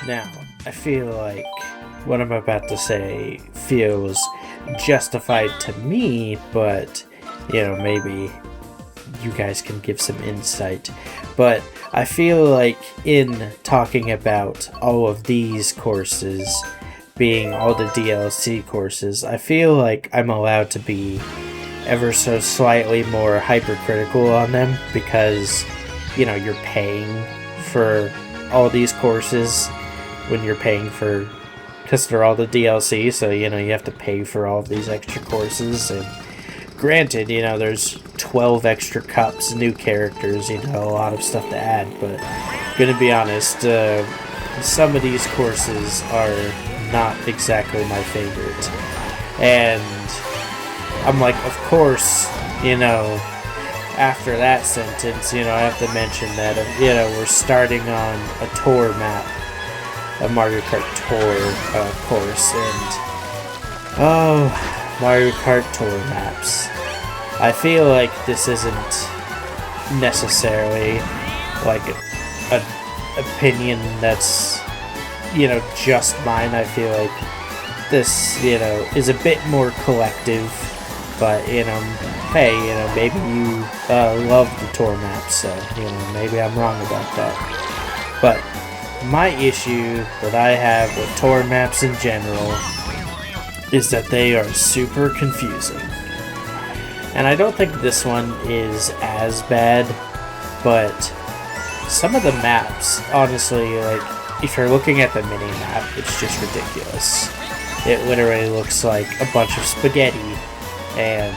Now, I feel like what I'm about to say feels justified to me, but, maybe you guys can give some insight. But I feel like in talking about all of these courses, being all the DLC courses, I feel like I'm allowed to be ever so slightly more hypercritical on them because, you're paying for all these courses when you're paying for, because they're all the DLC, so, you have to pay for all of these extra courses, and granted, there's 12 extra cups, new characters, a lot of stuff to add, but gonna be honest, some of these courses are not exactly my favorite, and I'm like, of course, after that sentence, I have to mention that, we're starting on a tour map, a Mario Kart Tour course, and Mario Kart Tour maps. I feel like this isn't necessarily like an opinion that's, just mine. I feel like this, is a bit more collective, but, hey, maybe you love the tour maps, so, maybe I'm wrong about that. But my issue that I have with tour maps in general is that they are super confusing. And I don't think this one is as bad, but some of the maps, honestly, like, if you're looking at the mini-map, it's just ridiculous. It literally looks like a bunch of spaghetti, and,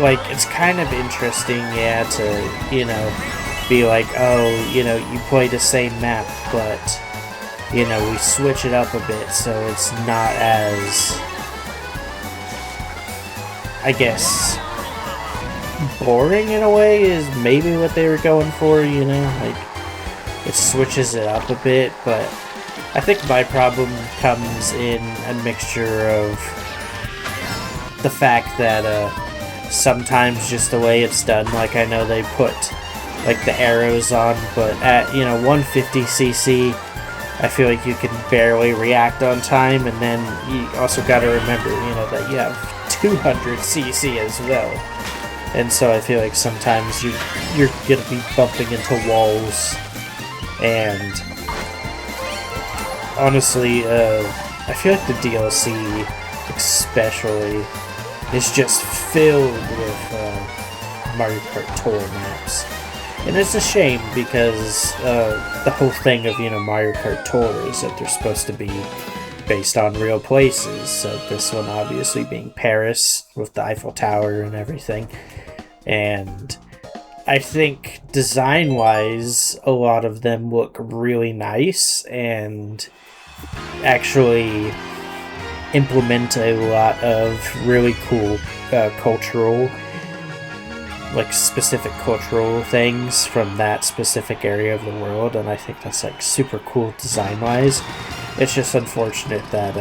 like, it's kind of interesting, to, be like, oh, you play the same map, but, we switch it up a bit so it's not as, I guess, boring in a way is maybe what they were going for, like, it switches it up a bit, but I think my problem comes in a mixture of the fact that, sometimes just the way it's done, like, I know they put, like, the arrows on, but at, 150cc, I feel like you can barely react on time, and then you also gotta remember, that you have 200cc as well. And so I feel like sometimes you're gonna be bumping into walls, and honestly, I feel like the DLC, especially, is just filled with Mario Kart Tour maps. And it's a shame because the whole thing of, Mario Kart Tour is that they're supposed to be based on real places. So this one obviously being Paris with the Eiffel Tower and everything. And I think design-wise, a lot of them look really nice and actually implement a lot of really cool cultural, like, specific cultural things from that specific area of the world, and I think that's, like, super cool design-wise. It's just unfortunate that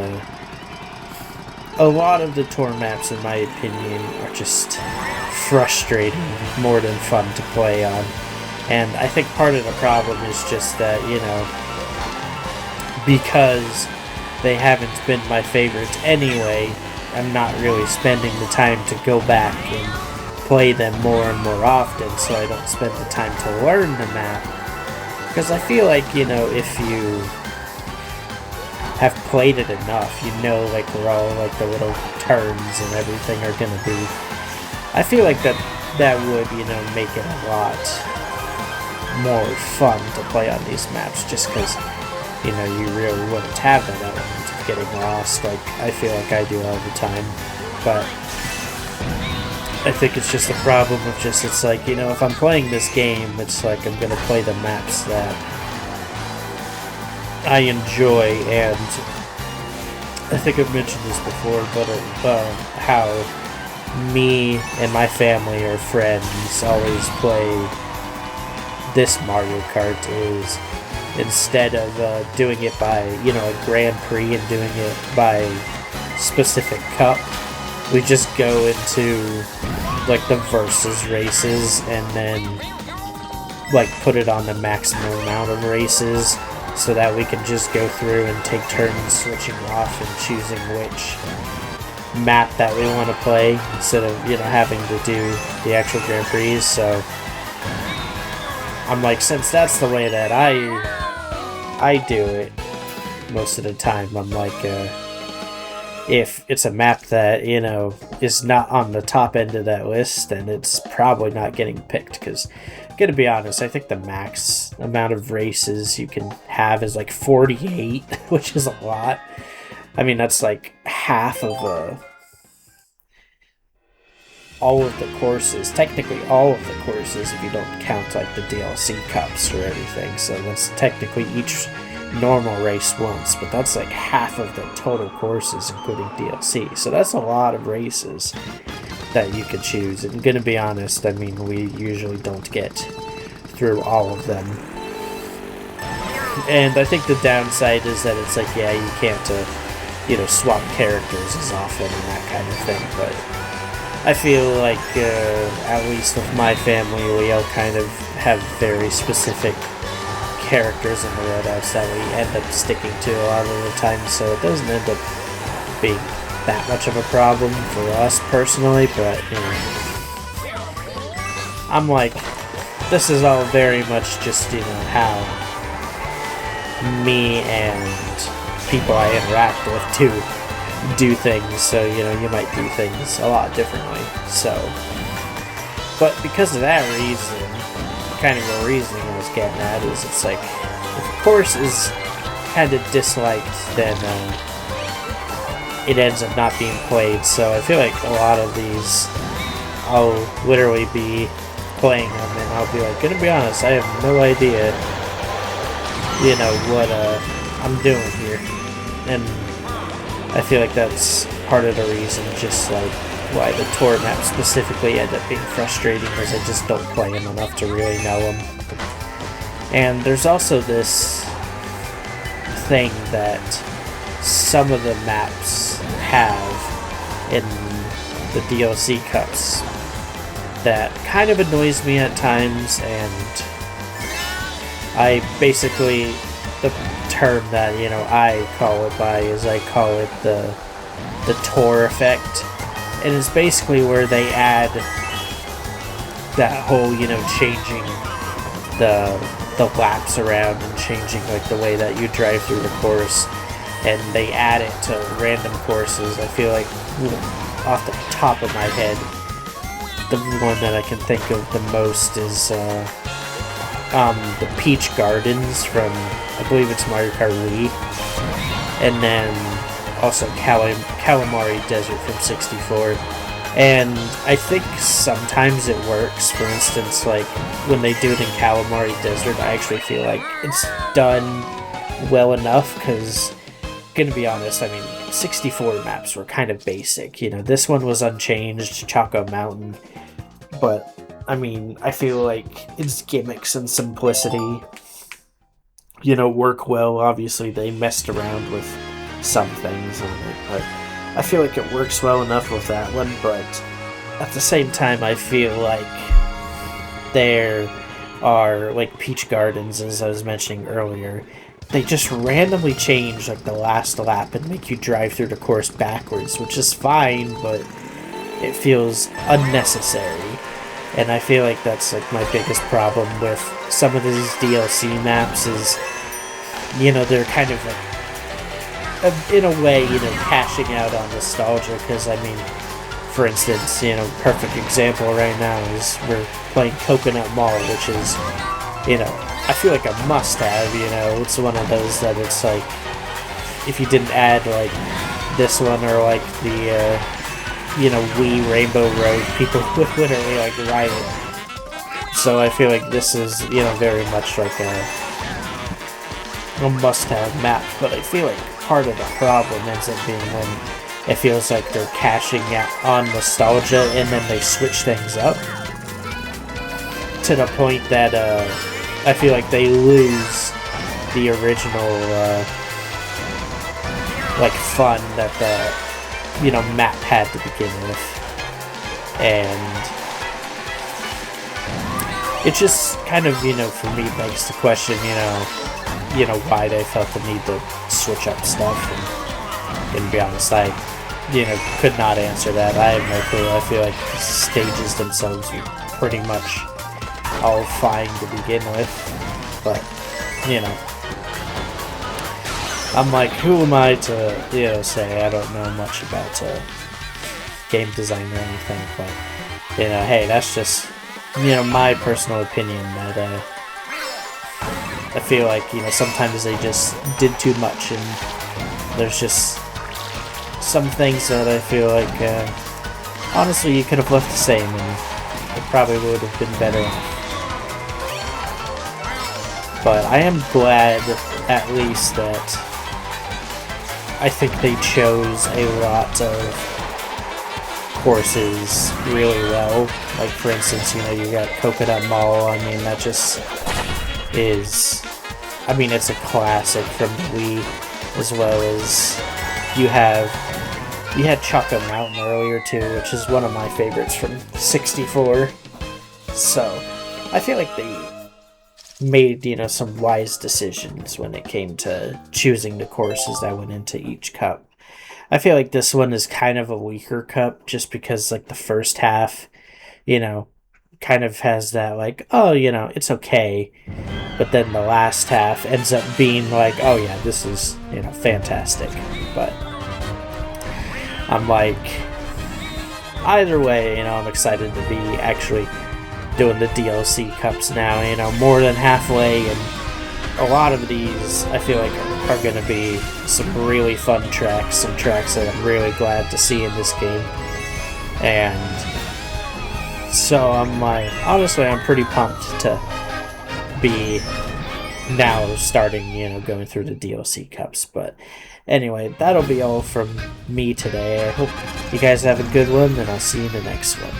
a lot of the tour maps, in my opinion, are just frustrating more than fun to play on. And I think part of the problem is just that, because they haven't been my favorites anyway, I'm not really spending the time to go back and play them more and more often, so I don't spend the time to learn the map. Because I feel like, if you have played it enough, like, where all, like, the little turns and everything are gonna be. I feel like that would, make it a lot more fun to play on these maps, just because, you really wouldn't have that element of getting lost, like I feel like I do all the time. But I think it's just a problem of just, it's like, if I'm playing this game, it's like I'm gonna play the maps that I enjoy, and I think I've mentioned this before, but how me and my family or friends always play this Mario Kart is, instead of doing it by, a Grand Prix and doing it by specific cup, we just go into, like, the versus races and then, like, put it on the maximum amount of races so that we can just go through and take turns switching off and choosing which map that we want to play instead of, you know, having to do the actual Grand Prix. So I'm like, since that's the way that I do it most of the time, I'm like, if it's a map that, you know, is not on the top end of that list, then it's probably not getting picked, because I'm gonna be honest, I think the max amount of races you can have is like 48, which is a lot. I mean, that's like half of all of the courses, technically all of the courses if you don't count like the DLC cups or anything. So that's technically each normal race once, but that's like half of the total courses including DLC. So that's a lot of races that you could choose. And gonna be honest, I mean, we usually don't get through all of them. And I think the downside is that it's like, yeah, you can't you know, swap characters as often and that kind of thing, but I feel like, at least with my family, we all kind of have very specific characters in the loadouts that we end up sticking to a lot of the time, so it doesn't end up being that much of a problem for us personally, but, you know, I'm like, this is all very much just, you know, how me and people I interact with do things, so, you know, you might do things a lot differently, so, but because of that reason, kind of the reasoning I was getting at is, it's like, if a course is kind of disliked, then, it ends up not being played, so I feel like a lot of these, I'll literally be playing them, and I'll be like, gonna be honest, I have no idea, you know, what, I'm doing here, and I feel like that's part of the reason, just like why the tour maps specifically end up being frustrating, is I just don't play them enough to really know them. And there's also this thing that some of the maps have in the DLC cups that kind of annoys me at times, and I basically, the term that, you know, I call it by is, I call it the tour effect, and it's basically where they add that whole, you know, changing the laps around and changing like the way that you drive through the course, and they add it to random courses. I feel like, off the top of my head, the one that I can think of the most is the Peach Gardens from, I believe it's Mario Kart Wii, and then also Calamari Desert from 64. And I think sometimes it works. For instance, like when they do it in Calamari Desert, I actually feel like it's done well enough, because, gonna be honest, I mean, 64 maps were kind of basic. You know, this one was unchanged, Choco Mountain, but I mean, I feel like its gimmicks and simplicity, you know, work well. Obviously, they messed around with some things on it, but I feel like it works well enough with that one. But at the same time, I feel like there are, like Peach Gardens, as I was mentioning earlier, they just randomly change like the last lap and make you drive through the course backwards, which is fine, but it feels unnecessary. And I feel like that's like my biggest problem with some of these DLC maps is, you know, they're kind of like, in a way, you know, cashing out on nostalgia, because, I mean, for instance, you know, perfect example right now is we're playing Coconut Mall, which is, you know, I feel like a must-have, you know, it's one of those that it's like, if you didn't add, like, this one or, like, the, you know, Wii Rainbow Road, people would literally, like, ride it. So I feel like this is, you know, very much like a must-have map, but I feel like part of the problem ends up being when it feels like they're cashing out on nostalgia and then they switch things up to the point that, I feel like they lose the original, like, fun that the, you know, map had to begin with. And it just kind of, you know, for me begs the question, you know, you know, why they felt the need to switch up stuff. And to be honest, I, you know, could not answer that. I have no clue. I feel like the stages themselves were pretty much all fine to begin with. But, you know, I'm like, who am I to, you know, say I don't know much about game design or anything. But, you know, hey, that's just, you know, my personal opinion that I feel like, you know, sometimes they just did too much, and there's just some things that I feel like, honestly, you could have left the same, and it probably would have been better. But I am glad, at least, that I think they chose a lot of courses really well. Like, for instance, you know, you got Coconut Mall. I mean, that just is, I mean, it's a classic from the Wii, as well as you had Chocolate Mountain earlier too, which is one of my favorites from 64. So I feel like they made, you know, some wise decisions when it came to choosing the courses that went into each cup. I feel like this one is kind of a weaker cup, just because, like, the first half, you know, kind of has that, like, oh, you know, it's okay. But then the last half ends up being like, oh yeah, this is, you know, fantastic. But I'm like, either way, you know, I'm excited to be actually doing the DLC cups now, you know, more than halfway, and a lot of these I feel like are going to be some really fun tracks, some tracks that I'm really glad to see in this game. And so I'm like, honestly, I'm pretty pumped to be now starting, you know, going through the DLC cups. But anyway, that'll be all from me today. I hope you guys have a good one, and I'll see you in the next one.